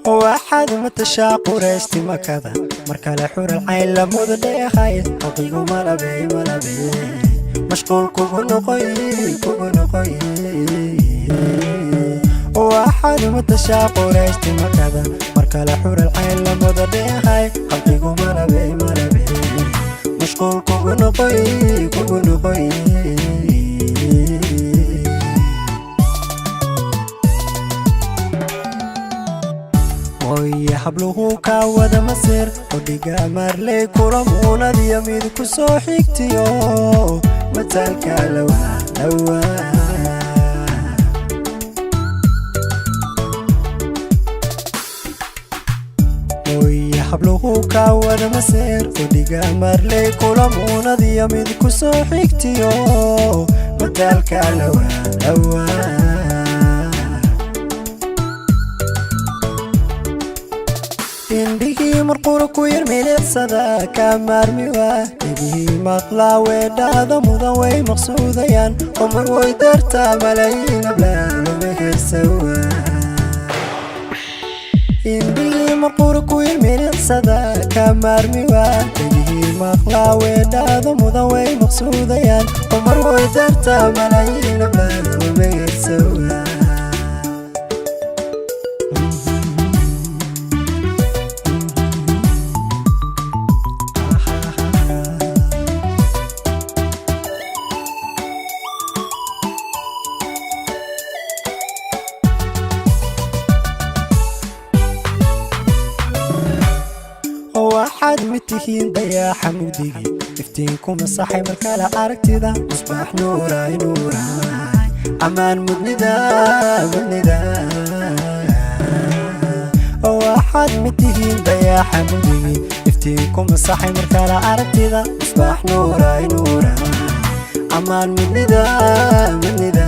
واحد متشاق ورشتي مكذا مركل حور العين لمود ديخاي حقيق ملبي مشغول كوبن قوي واحد متشاق ورشتي مكذا مركل حور العين لمود ديخاي حقيق ملبي مشغول كوبن قوي ويا حبلوه كاودا مسير وديقا مارلي كورمونا دي يميد كسو حيكتيو متالكا لوا ويا حبلوه كاودا مسير وديقا مارلي كورمونا دي يميد كسو حيكتيو متالكا لوا indhihii marqura ku yar milicsada ka maarmiwa dhigihii maqlaa weedhaada mudan way maqsuudayaan umar way dartaa malaayiin ablaanuma heesawa indhihii marqura ku yar milicsada ka maarmiwa dhigihii maqlaa weedhaada mudan way maqsuudayaan umar way dartaa malaayiin ablaanuma heesawa واحد متهين ضياع حمودي افتينكم الصحي مركالة عركتدا مصباح نوراي أمان مدندا واحد متهين ضياع حمودي افتينكم الصحي مركالة عركتدا مصباح نوراي أمان مدندا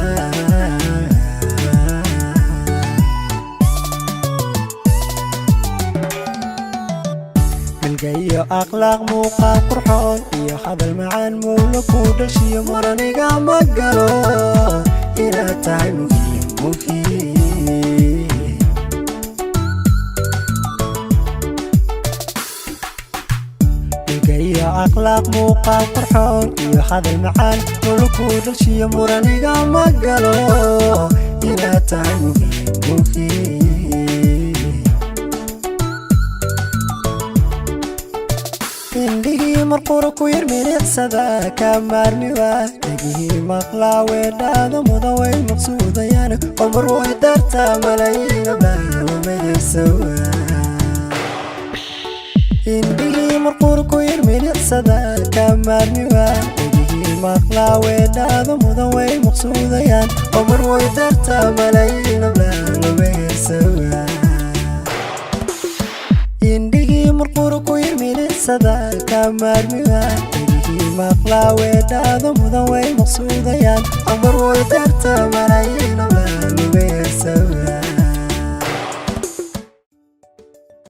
جاي أخلاق موقع قرحون يا هذا المعان مولك ودشي مرنيقا مقلو إلى تاي مخي جاي أخلاق موقع قرحون يا هذا المعان مولك ودشي مرنيقا مقلو إلى تاي مخي indhihii marqura ku yar milicsada ka maarmiwa dhigihii maqlaa weedhaada mudan way maqsuudayaan umar way dartaa malaayiin ablaanuma heesawa indhihii marqura ku yar milicsada ka maarmiwa dhigihii maqlaa weedhaada mudan way maqsuudayaan umar way dartaa malaayiin ablaanuma heesawa indhihii marqura ku yar milicsada ka maarmiwa dhigihii maqlaa weedhaada mudan way maqsuudayaan umar way dartaa malaayiin